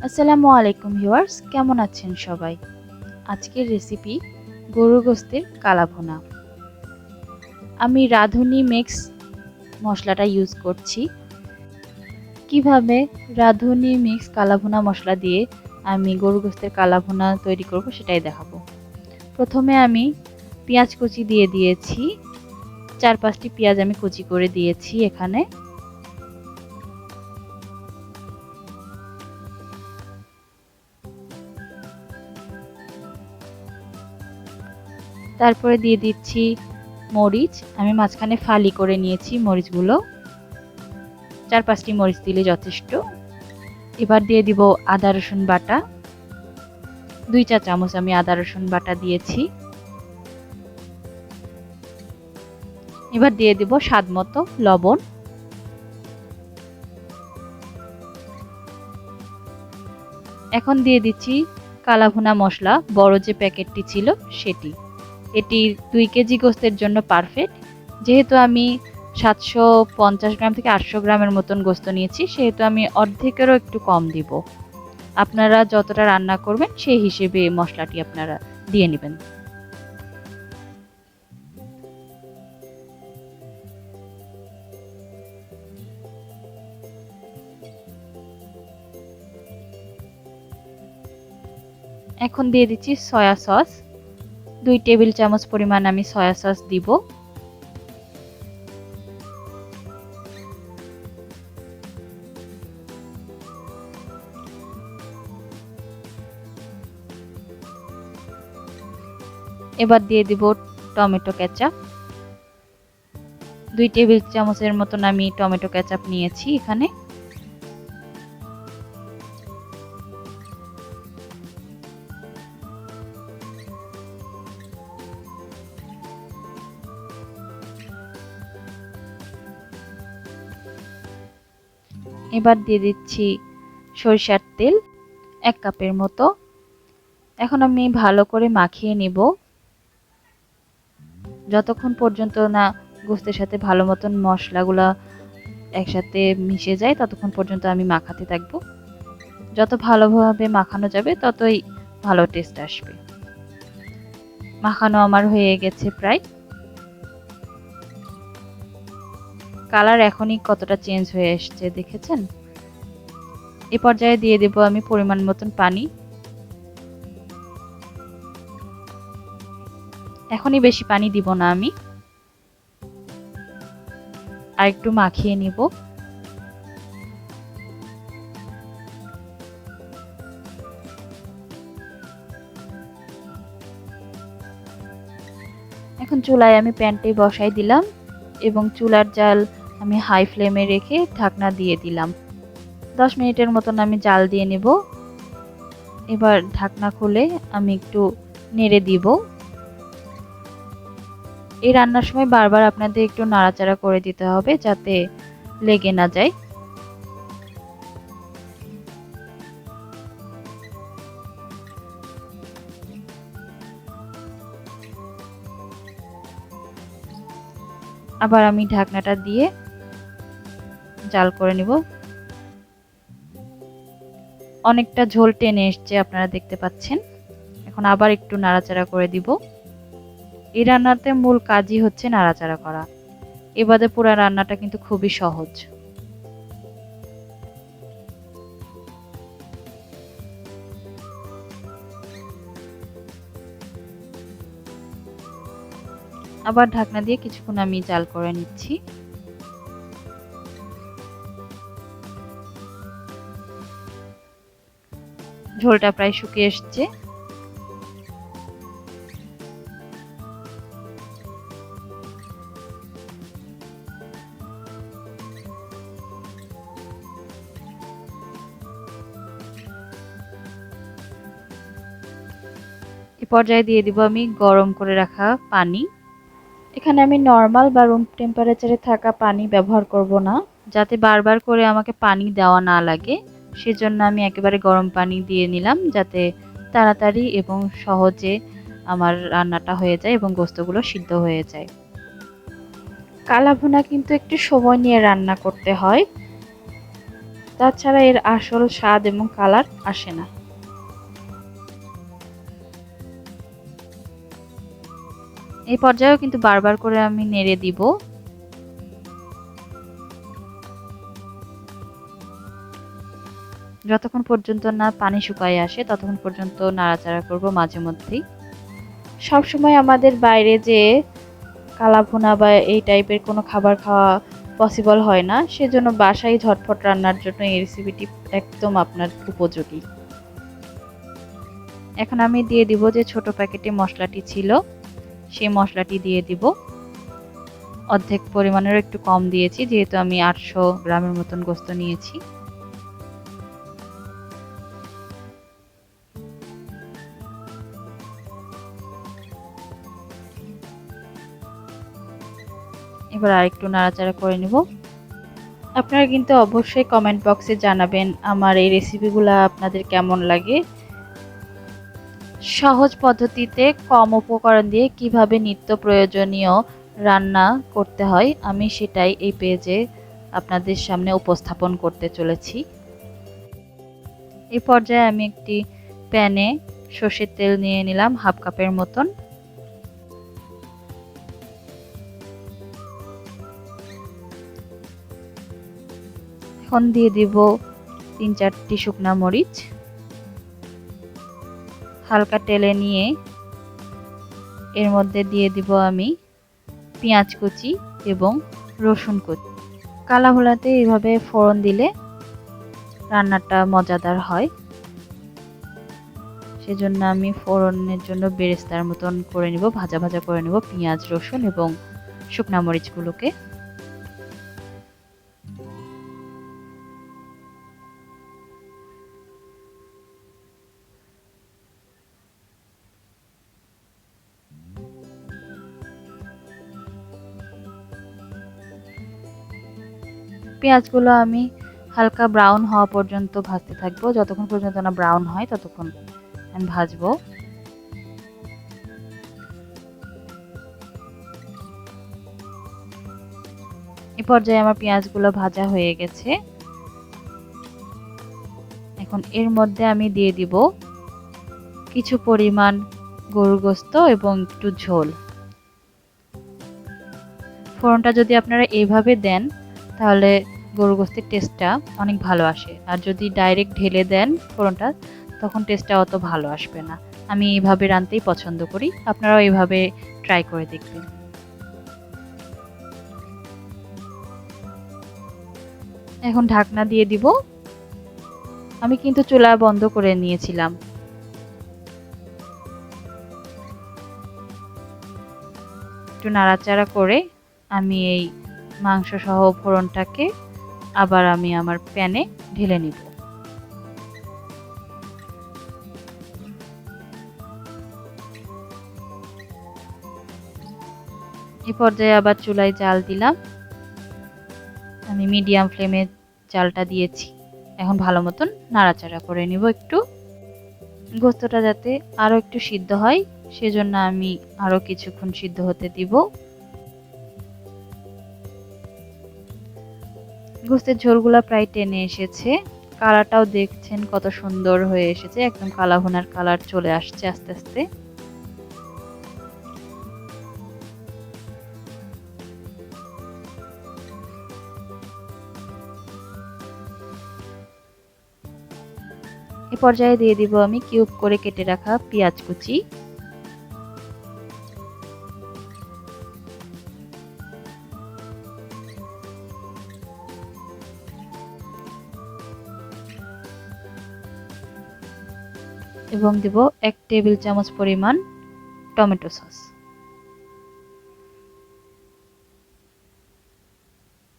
আসসালামু আলাইকুম ভিউয়ার্স, কেমন আছেন সবাই? আজকের রেসিপি গরুর গোশতের কালাভুনা। আমি রাঁধুনি মিক্স মশলাটা ইউজ করছি। কিভাবে রাঁধুনি মিক্স কালাভুনা মশলা দিয়ে আমি গরুর গোশতের কালাভুনা তৈরি করব সেটাই দেখাবো। প্রথমে আমি পেঁয়াজ কুচি দিয়ে দিয়েছি। 4-5টি পেঁয়াজ আমি কুচি করে দিয়েছি এখানে। তারপরে দিয়ে দিচ্ছি মরিচ। আমি মাঝখানে ফালি করে নিয়েছি মরিচগুলো। 4-5টি মরিচ দিলে যথেষ্ট। এবার দিয়ে দিব আদা রসুন বাটা। 2 চা চামচ আমি আদা রসুন বাটা দিয়েছি। এবার দিয়ে দিব স্বাদ মতো লবণ। এখন দিয়ে দিচ্ছি কালাভুনা মশলা, বড় যে প্যাকেটটি ছিল সেটি। এটি 2 কেজি গোস্তের জন্য পারফেক্ট। যেহেতু আমি 750 গ্রাম থেকে 800 গ্রামের মতন গোস্ত নিয়েছি, সেহেতু আমি অর্ধেকেরও একটু কম দিব। আপনারা যতটা রান্না করবেন সেই হিসেবে মশলাটি আপনারা দিয়ে নেবেন। এখন দিয়ে দিচ্ছি সয়া সস। 2 টেবিল চামচ পরিমাণ আমি সয়া সস দিব। এবার দিয়ে দিব টমেটো কেচাপ। 2 টেবিল চামচের মতন আমি টমেটো কেচাপ নিয়েছি এখানে। এবার দিয়ে দিচ্ছি সরিষার তেল 1 কাপের মতো। এখন আমি ভালো করে মাখিয়ে নিব যতক্ষণ পর্যন্ত না গোস্তের সাথে ভালো মতন মশলাগুলা একসাথে মিশে যায়, ততক্ষণ পর্যন্ত আমি মাখাতে থাকব। যত ভালোভাবে মাখানো যাবে ততই ভালো টেস্ট আসবে। মাখানো আমার হয়ে গেছে প্রায়। কালার এখনই কতটা চেঞ্জ হয়ে এসেছে দেখেছেন? এই পর্যায়ে দিয়ে দেব আমি পরিমাণ মতন পানি। এখনই বেশি পানি দিব না আমি, আর একটু মাখিয়ে নিব। এখন চুলায় আমি প্যানটি বসাই দিলাম এবং চুলার জাল আমি হাই ফ্লেমে রেখে ঢাকনা দিয়ে দিলাম। 10 মিনিটের মতন আমি জাল দিয়ে নেব। এবার ঢাকনা খুলে আমি একটু নেড়ে দিব। এই রান্নার সময় বারবার আপনাদের একটু নাড়াচাড়া করে দিতে হবে যাতে লেগে না যায়। আবার আমি ঢাকনাটা দিয়ে জাল করে নিব। অনেকটা ঝোল টেনে এসছে আপনারা দেখতে পাচ্ছেন। এখন আবার একটু নাড়াচাড়া করে দিব। এই রান্নাতে মূল কাজই হচ্ছে নাড়াচাড়া করা। এবারে পুরো রান্নাটা কিন্তু খুবই সহজ। আবার ঢাকনা দিয়ে কিছুক্ষণ আমি জাল করে নিচ্ছি। ঝোলটা প্রায় শুকিয়ে এসছে। এই পর্যায়ে দিয়ে দিব আমি গরম করে রাখা পানি। এখানে আমি নরমাল বা রুম টেম্পারেচারে থাকা পানি ব্যবহার করব না, যাতে বারবার করে আমাকে পানি দেওয়া না লাগে। সেজন্য আমি একেবারে গরম পানি দিয়ে নিলাম, যাতে তাড়াতাড়ি এবং সহজে আমার রান্নাটা হয়ে যায় এবং গোস্তগুলো সিদ্ধ হয়ে যায়। কালাভুনা কিন্তু একটু সময় নিয়ে রান্না করতে হয়। তাছাড়া এর আসল স্বাদ এবং কালার আসে না। এই পর্যায়েও কিন্তু বারবার করে আমি নেড়ে দিব। যতক্ষণ পর্যন্ত না পানি শুকায় আসে ততক্ষণ পর্যন্ত নাড়াচাড়া করব মাঝে মধ্যেই। সবসময় আমাদের বাইরে যে কালাভুনা বা এই টাইপের কোনো খাবার খাওয়া পসিবল হয় না, সেজন্য বাসায় ঝটপট রান্নার জন্য এই রেসিপিটি একদম আপনার উপযোগী। এখন আমি দিয়ে দিব যে ছোট প্যাকেটে মশলাটি ছিল, সেই মশলাটি দিয়ে দিব। অর্ধেক পরিমাণেরও একটু কম দিয়েছি, যেহেতু আমি 800 গ্রামের মতন গোস্ত নিয়েছি। এবার আরেকটু নাড়াচাড়া করে নেব। আপনারা কিন্তু অবশ্যই কমেন্ট বক্সে জানাবেন আমার এই রেসিপিগুলো আপনাদের কেমন লাগে। সহজ পদ্ধতিতে কম উপকরণ দিয়ে কিভাবে নিত্য প্রয়োজনীয় রান্না করতে হয় আমি সেটাই এই পেজে আপনাদের সামনে উপস্থাপন করতে চলেছি। এই পর্যায়ে আমি একটি প্যানে সর্ষের তেল নিয়ে নিলাম হাফ কাপের মতন। এখন দিয়ে দিব 3-4টি শুকনা মরিচ। হালকা তেলে নিয়ে এর মধ্যে দিয়ে দিব আমি পেঁয়াজ কুচি এবং রসুন কুচি। কালাভুনাতে এইভাবে ফোড়ন দিলে রান্নাটা মজাদার হয়, সেজন্য আমি ফোড়নের জন্য বেরেস্তার মতন করে নিব, ভাজা ভাজা করে নিব পেঁয়াজ, রসুন এবং শুকনা মরিচগুলোকে। পেঁয়াজগুলো আমি হালকা ব্রাউন হওয়া পর্যন্ত ভাজতে থাকবো। যতক্ষণ পর্যন্ত না ব্রাউন হয় ততক্ষণ আমি ভাজবো। এই পর্যায়ে আমার পেঁয়াজগুলো ভাজা হয়ে গেছে। এখন এর মধ্যে আমি দিয়ে দিব কিছু পরিমাণ গরুর গোশত এবং একটু ঝোল। ফোড়নটা যদি আপনারা এইভাবে দেন তাহলে গরুর গোশতের টেস্টটা অনেক ভালো আসে, আর যদি ডাইরেক্ট ঢেলে দেন ফোড়নটা তখন টেস্টটা অত ভালো আসবে না। আমি এইভাবে রাঁধতেই পছন্দ করি, আপনারাও এইভাবে ট্রাই করে দেখবেন। এখন ঢাকনা দিয়ে দিব। আমি কিন্তু চুলা বন্ধ করে নিয়েছিলাম। একটু নাড়াচাড়া করে আমি এই মাংস সহ ফোড়নটাকে আবার আমি আমার প্যানে ঢেলে নিব। এই পর্যায়ে আবার চুলায় জাল দিলাম। আমি মিডিয়াম ফ্লেমে জালটা দিয়েছি। এখন ভালো মতন নাড়াচাড়া করে নিব একটু। গোস্তটা যাতে আরো একটু সিদ্ধ হয় সেজন্য আমি আরো কিছুক্ষণ সিদ্ধ হতে দিব। গোস্তের ঝোলগুলা প্রায় টেনে এসেছে, কালারটাও দেখছেন কত সুন্দর হয়ে এসেছে, একদম কালাভুনার কালার চলে আসছে আস্তে আস্তে। এই পর্যায়ে দিয়ে দিব আমি কিউব করে কেটে রাখা পেঁয়াজ কুচি। এবং দিব 1 টেবিল চামচ পরিমাণ টমেটো সস।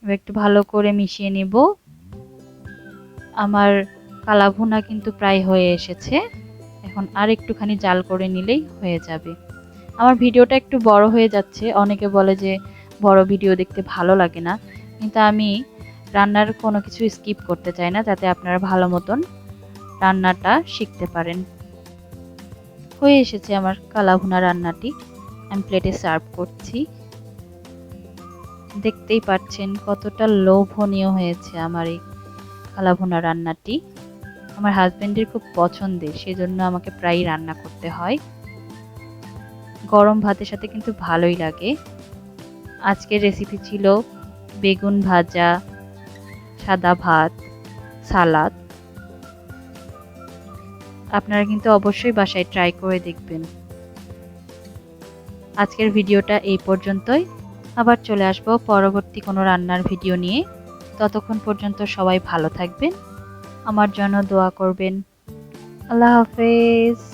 এবার একটু ভালো করে মিশিয়ে নিব। আমার কালাভুনা কিন্তু প্রায় হয়ে এসেছে, এখন আর একটুখানি জাল করে নিলেই হয়ে যাবে। আমার ভিডিওটা একটু বড় হয়ে যাচ্ছে, অনেকে বলে যে বড় ভিডিও দেখতে ভালো লাগে না, কিন্তু আমি রান্নার কোনো কিছু স্কিপ করতে চাই না, যাতে আপনারা ভালো মতন রান্নাটা শিখতে পারেন। হয়ে এসেছে আমার কালাভুনা রান্নাটি, আমি প্লেটে সার্ভ করছি। দেখতেই পাচ্ছেন কতটা লোভনীয় হয়েছে আমার এই কালাভুনা রান্নাটি আমার হাজবেন্ডের খুব পছন্দের, সেজন্য আমাকে প্রায়ই রান্না করতে হয়। গরম ভাতের সাথে কিন্তু ভালোই লাগে। আজকের রেসিপি ছিল বেগুন ভাজা, সাদা ভাত, সালাদ। আপনারা কিন্তু অবশ্যই বাসায় ট্রাই করে দেখবেন। আজকের ভিডিওটা এই পর্যন্তই। আবার চলে আসবো পরবর্তী কোনো রান্নার ভিডিও নিয়ে। ততক্ষণ পর্যন্ত সবাই ভালো থাকবেন, আমার জন্য দোয়া করবেন। আল্লাহ হাফেজ।